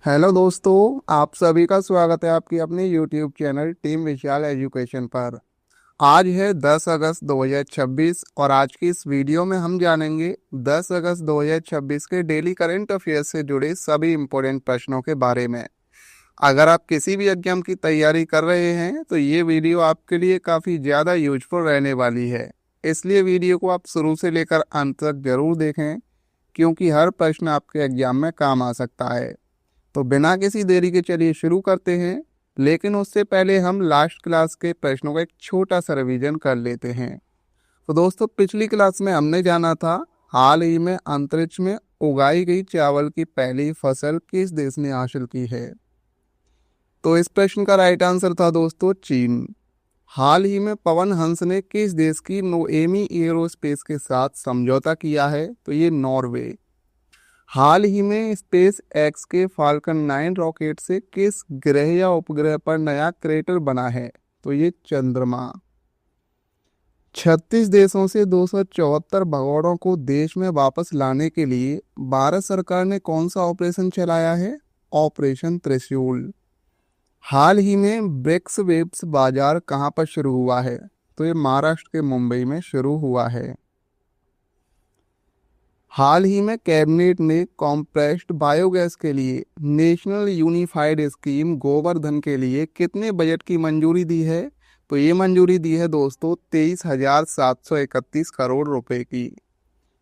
Hello दोस्तों, आप सभी का स्वागत है आपकी अपने YouTube चैनल टीम विशाल एजुकेशन पर। आज है 10 अगस्त 2026 और आज की इस वीडियो में हम जानेंगे 10 अगस्त 2026 के डेली करंट अफेयर्स से जुड़े सभी इम्पोर्टेंट प्रश्नों के बारे में। अगर आप किसी भी एग्जाम की तैयारी कर रहे हैं तो ये वीडियो आपके लिए काफ़ी ज़्यादा यूजफुल रहने वाली है। इसलिए वीडियो को आप शुरू से लेकर अंत तक जरूर देखें, क्योंकि हर प्रश्न आपके एग्जाम में काम आ सकता है। तो बिना किसी देरी के चलिए शुरू करते हैं, लेकिन उससे पहले हम लास्ट क्लास के प्रश्नों का एक छोटा सा रिवीजन कर लेते हैं। तो दोस्तों, पिछली क्लास में हमने जाना था हाल ही में अंतरिक्ष में उगाई गई चावल की पहली फसल किस देश ने हासिल की है। तो इस प्रश्न का राइट आंसर था दोस्तों चीन। हाल ही में पवन हंस ने किस देश की नोएमी एरोस्पेस के साथ समझौता किया है, तो ये नॉर्वे। हाल ही में स्पेस एक्स के फाल्कन 9 रॉकेट से किस ग्रह या उपग्रह पर नया क्रेटर बना है, तो ये चंद्रमा। 36 देशों से 274 भगोड़ों को देश में वापस लाने के लिए भारत सरकार ने कौन सा ऑपरेशन चलाया है, ऑपरेशन त्रिशूल। हाल ही में ब्रिक्स वेब्स बाजार कहां पर शुरू हुआ है, तो ये महाराष्ट्र के मुंबई में शुरू हुआ है। हाल ही में कैबिनेट ने कॉम्प्रेस्ड बायोगैस के लिए नेशनल यूनिफाइड स्कीम गोवर्धन के लिए कितने बजट की मंजूरी दी है, तो ये मंजूरी दी है दोस्तों 23,731 करोड़ रुपए की।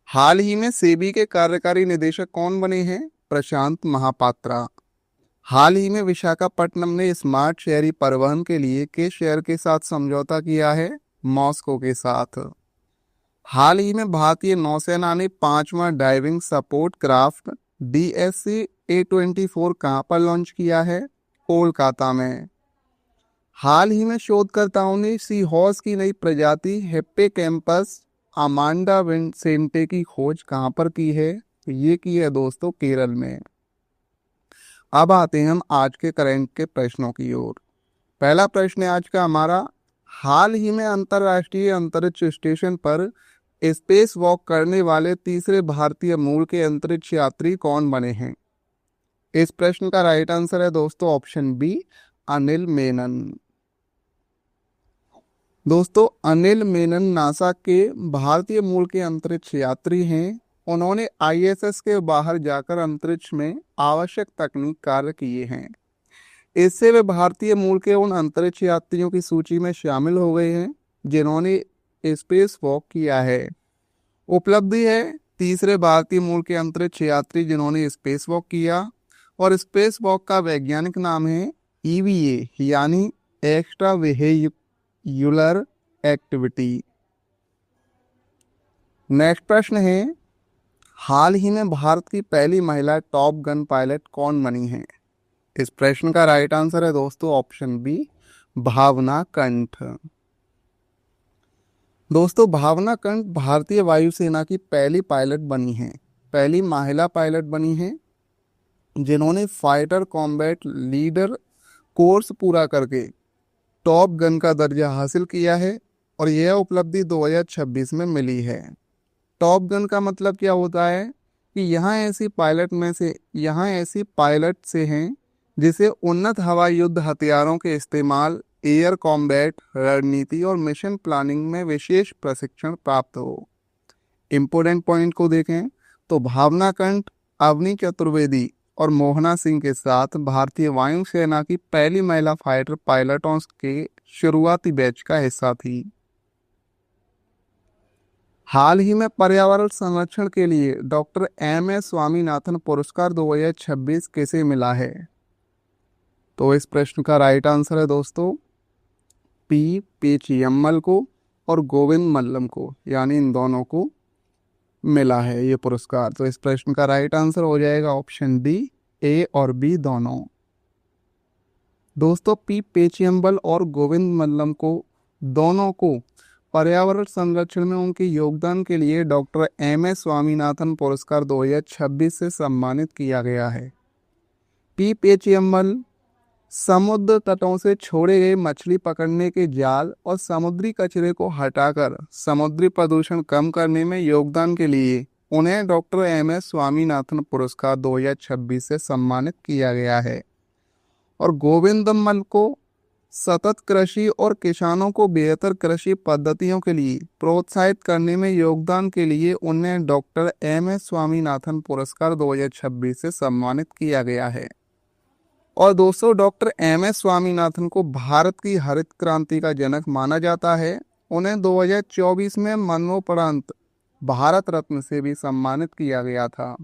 हाल ही में सेबी के कार्यकारी निदेशक कौन बने हैं, प्रशांत महापात्रा। हाल ही में विशाखापट्टनम ने स्मार्ट शहरी परिवहन के लिए किस शहर के साथ समझौता किया है, मॉस्को के साथ। हाल ही में भारतीय नौसेना ने 5वां diving support craft DSC A24 कहां पर लॉन्च किया है, कोलकाता में। हाल ही में शोधकर्ताओं ने सी हॉर्स की नई प्रजाति हिप्पोकैम्पस अमांडा विंसेंटे की खोज कहां पर की है, तो ये की है दोस्तों केरल में। अब आते हैं हम आज के करंट के प्रश्नों की ओर। पहला प्रश्न है आज का हमारा, हाल ही में अंतर्राष्ट्रीय अंतरिक्ष स्टेशन पर स्पेस वॉक करने वाले तीसरे भारतीय मूल के अंतरिक्ष यात्री कौन बने हैं। इस प्रश्न का राइट आंसर है दोस्तों ऑप्शन बी, अनिल मेनन। दोस्तों, अनिल मेनन नासा के भारतीय मूल के अंतरिक्ष यात्री हैं। उन्होंने ISS के बाहर जाकर अंतरिक्ष में आवश्यक तकनीक कार्य किए हैं। इससे वे भारतीय मूल के उन अंतरिक्ष यात्रियों की सूची में शामिल हो गए हैं जिन्होंने स्पेस वॉक किया है। उपलब्धि है तीसरे भारतीय मूल के अंतरिक्ष यात्री जिन्होंने स्पेस वॉक किया, और स्पेस वॉक का वैज्ञानिक नाम है EVA यानी एक्स्ट्रा वेहिकुलर एक्टिविटी। नेक्स्ट प्रश्न है, हाल ही में भारत की पहली महिला टॉप गन पायलट कौन बनी है। इस प्रश्न का राइट आंसर है दोस्तों ऑप्शन बी, भावना कंठ। दोस्तों, भावना कंठ भारतीय वायुसेना की पहली पायलट बनी हैं, पहली महिला पायलट बनी हैं जिन्होंने फाइटर कॉम्बैट लीडर कोर्स पूरा करके टॉप गन का दर्जा हासिल किया है, और यह उपलब्धि 2026 में मिली है। टॉप गन का मतलब क्या होता है कि यहाँ ऐसी पायलट से हैं जिसे उन्नत हवाई युद्ध हथियारों के इस्तेमाल, एयर कॉम्बैट रणनीति और मिशन प्लानिंग में विशेष प्रशिक्षण प्राप्त हो। इम्पोर्टेंट पॉइंट को देखें तो भावना कंठ अवनी चतुर्वेदी और मोहना सिंह के साथ भारतीय वायुसेना की पहली महिला फाइटर पायलटों के शुरुआती बैच का हिस्सा थी। हाल ही में पर्यावरण संरक्षण के लिए डॉक्टर MS स्वामीनाथन पुरस्कार 2026 किसे मिला है, तो इस प्रश्न का राइट आंसर है दोस्तों P पेचियम्मल को और गोविंद मल्लम को, यानी इन दोनों को मिला है ये पुरस्कार। तो इस प्रश्न का राइट आंसर हो जाएगा ऑप्शन डी, A और B दोनों। दोस्तों, P पेचियम्बल और गोविंद मल्लम को दोनों को पर्यावरण संरक्षण में उनके योगदान के लिए डॉक्टर MS स्वामीनाथन पुरस्कार 2026 से सम्मानित किया गया है। P पेचियम्बल समुद्र तटों से छोड़े गए मछली पकड़ने के जाल और समुद्री कचरे को हटाकर समुद्री प्रदूषण कम करने में योगदान के लिए उन्हें डॉक्टर एम एस स्वामीनाथन पुरस्कार 2026 से सम्मानित किया गया है। और गोविंदम मल को सतत कृषि और किसानों को बेहतर कृषि पद्धतियों के लिए प्रोत्साहित करने में योगदान के लिए उन्हें डॉक्टर एम एस स्वामीनाथन पुरस्कार 2026 से सम्मानित किया गया है। और दोस्तों, डॉक्टर एम एस स्वामीनाथन को भारत की हरित क्रांति का जनक माना जाता है। उन्हें 2024 में मरणोपरांत भारत रत्न से भी सम्मानित किया गया था।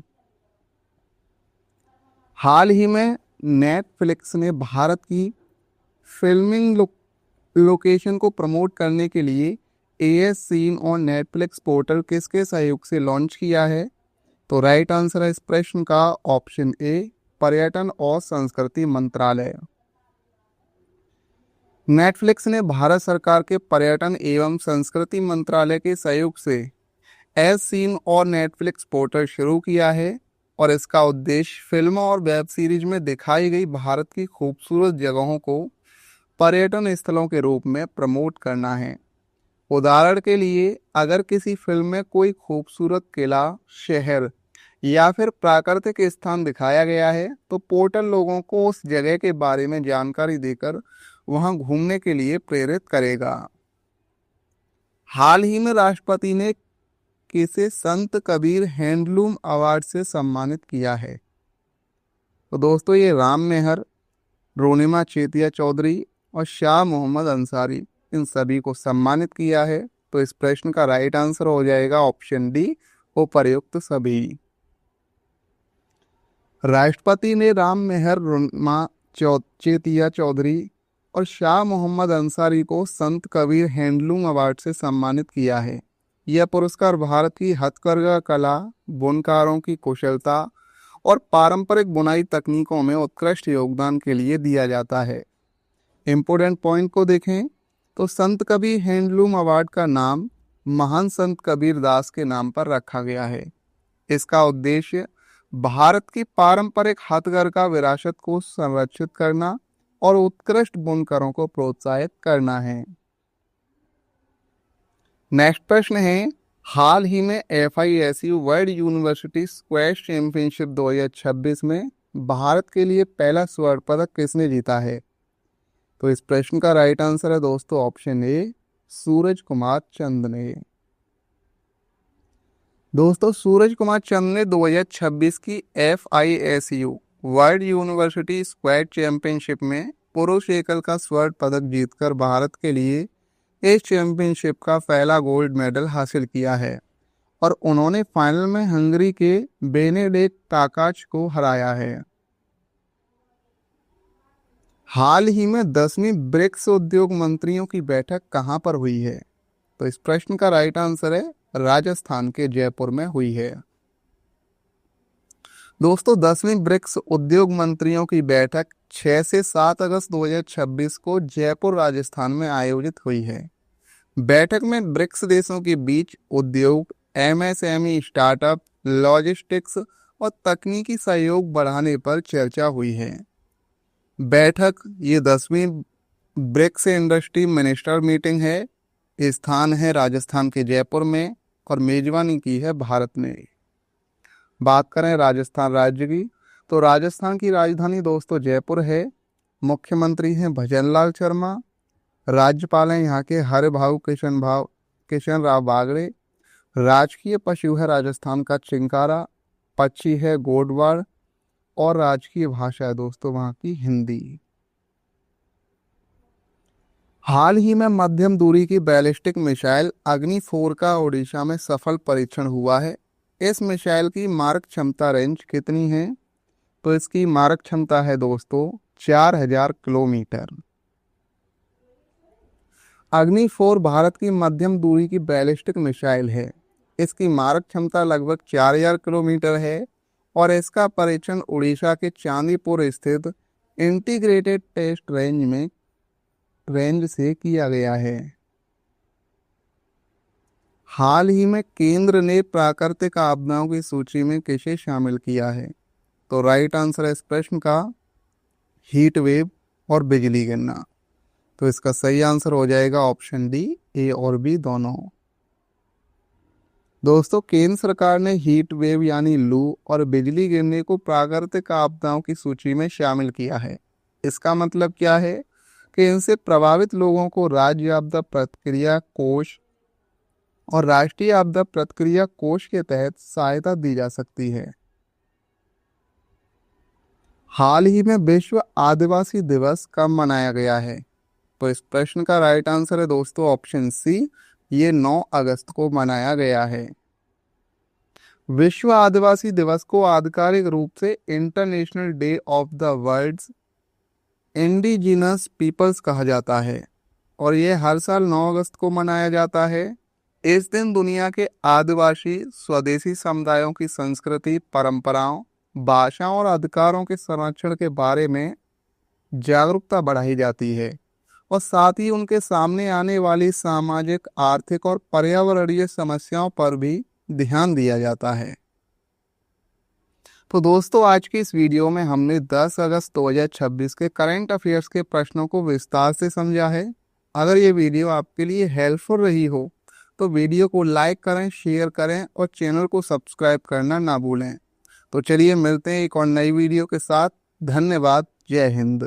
हाल ही में नेटफ्लिक्स ने भारत की फिल्मिंग लोकेशन को प्रमोट करने के लिए एएस सीन और नेटफ्लिक्स पोर्टल किसके सहयोग से लॉन्च किया है? तो राइट आंसर है इस प्रश्न का ऑप्शन ए, पर्यटन और संस्कृति मंत्रालय। नेटफ्लिक्स ने भारत सरकार के पर्यटन एवं संस्कृति मंत्रालय के सहयोग से एस सीन और नेटफ्लिक्स पोर्टल शुरू किया है और इसका उद्देश्य फिल्मों और वेब सीरीज में दिखाई गई भारत की खूबसूरत जगहों को पर्यटन स्थलों के रूप में प्रमोट करना है। उदाहरण के लिए, अगर किसी फिल्म में कोई खूबसूरत किला, शहर या फिर प्राकृतिक स्थान दिखाया गया है तो पोर्टल लोगों को उस जगह के बारे में जानकारी देकर वहां घूमने के लिए प्रेरित करेगा। हाल ही में राष्ट्रपति ने किसे संत कबीर हैंडलूम अवार्ड से सम्मानित किया है? तो दोस्तों, ये राम मेहर, रोनिमा चेतिया चौधरी और शाह मोहम्मद अंसारी, इन सभी को सम्मानित किया है। तो इस प्रश्न का राइट आंसर हो जाएगा ऑप्शन डी, उपर्युक्त सभी। राष्ट्रपति ने राम मेहर, रोनिमा चेतिया चौधरी और शाह मोहम्मद अंसारी को संत कबीर हैंडलूम अवार्ड से सम्मानित किया है। यह पुरस्कार भारत की हथकरघा कला, बुनकारों की कुशलता और पारंपरिक बुनाई तकनीकों में उत्कृष्ट योगदान के लिए दिया जाता है। इम्पोर्टेंट पॉइंट को देखें तो संत कबीर हैंडलूम अवार्ड का नाम महान संत कबीर दास के नाम पर रखा गया है। इसका उद्देश्य भारत की पारंपरिक हथकरघा विरासत को संरक्षित करना और उत्कृष्ट बुनकरों को प्रोत्साहित करना है। नेक्स्ट प्रश्न है, हाल ही में FISU world university squash championship 2026 में भारत के लिए पहला स्वर्ण पदक किसने जीता है? तो इस प्रश्न का राइट आंसर है दोस्तों ऑप्शन ए, सूरज कुमार चंद ने। दोस्तों, सूरज कुमार चंद ने 2026 की FISU world university squash championship में पुरुष एकल का स्वर्ण पदक जीतकर भारत के लिए इस चैंपियनशिप का पहला गोल्ड मेडल हासिल किया है और उन्होंने फाइनल में हंगरी के बेनेडिक्ट टाकाच को हराया है। हाल ही में 10वीं ब्रिक्स उद्योग मंत्रियों की बैठक कहां पर हुई है? तो इस प्रश्न का राइट आंसर है राजस्थान के जयपुर में हुई है। दोस्तों, 10वीं ब्रिक्स उद्योग मंत्रियों की बैठक 6 से 7 अगस्त 2026 को जयपुर राजस्थान में आयोजित हुई है। बैठक में ब्रिक्स देशों के बीच उद्योग, MSME स्टार्टअप, लॉजिस्टिक्स और तकनीकी सहयोग बढ़ाने पर चर्चा हुई है। बैठक ये 10वीं ब्रिक्स इंडस्ट्री मिनिस्टर मीटिंग है। स्थान है राजस्थान के जयपुर में और मेजबानी की है भारत ने। बात करें राजस्थान राज्य की, तो राजस्थान की राजधानी दोस्तों जयपुर है। मुख्यमंत्री हैं भजनलाल शर्मा। राज्यपाल हैं यहाँ के हरिभाऊ किशन राव बागड़े। राजकीय पशु है राजस्थान का चिंकारा। पक्षी है गोडवाड़ और राजकीय भाषा है दोस्तों वहाँ की हिंदी। हाल ही में मध्यम दूरी की बैलिस्टिक मिसाइल अग्नि-4 का ओडिशा में सफल परीक्षण हुआ है। इस मिसाइल की मारक क्षमता रेंज कितनी है? तो इसकी मारक क्षमता है दोस्तों 4000 किलोमीटर। अग्नि-4 भारत की मध्यम दूरी की बैलिस्टिक मिसाइल है। इसकी मारक क्षमता लगभग 4000 किलोमीटर है और इसका परीक्षण उड़ीसा के चांदीपुर स्थित इंटीग्रेटेड टेस्ट रेंज से किया गया है। हाल ही में केंद्र ने प्राकृतिक आपदाओं की सूची में किसे शामिल किया है? तो राइट आंसर है इस प्रश्न का हीट वेव और बिजली गिरना। तो इसका सही आंसर हो जाएगा ऑप्शन डी, ए और बी दोनों। दोस्तों, केंद्र सरकार ने हीट वेव यानी लू और बिजली गिरने को प्राकृतिक आपदाओं की सूची में शामिल किया है। इसका मतलब क्या है कि इनसे प्रभावित लोगों को राज्य आपदा प्रतिक्रिया कोष और राष्ट्रीय आपदा प्रतिक्रिया कोष के तहत सहायता दी जा सकती है। हाल ही में विश्व आदिवासी दिवस कब मनाया गया है? तो इस प्रश्न का राइट आंसर है दोस्तों ऑप्शन सी, ये 9 अगस्त को मनाया गया है। विश्व आदिवासी दिवस को आधिकारिक रूप से international day of the world's indigenous peoples कहा जाता है और यह हर साल 9 अगस्त को मनाया जाता है। इस दिन दुनिया के आदिवासी स्वदेशी समुदायों की संस्कृति, परंपराओं, भाषाओं और अधिकारों के संरक्षण के बारे में जागरूकता बढ़ाई जाती है और साथ ही उनके सामने आने वाली सामाजिक, आर्थिक और पर्यावरणीय समस्याओं पर भी ध्यान दिया जाता है। तो दोस्तों, आज की इस वीडियो में हमने 10 अगस्त 2026 के करंट अफेयर्स के प्रश्नों को विस्तार से समझा है। अगर ये वीडियो आपके लिए हेल्पफुल रही हो तो वीडियो को लाइक करें, शेयर करें और चैनल को सब्सक्राइब करना ना भूलें। तो चलिए मिलते हैं एक और नई वीडियो के साथ। धन्यवाद। जय हिंद।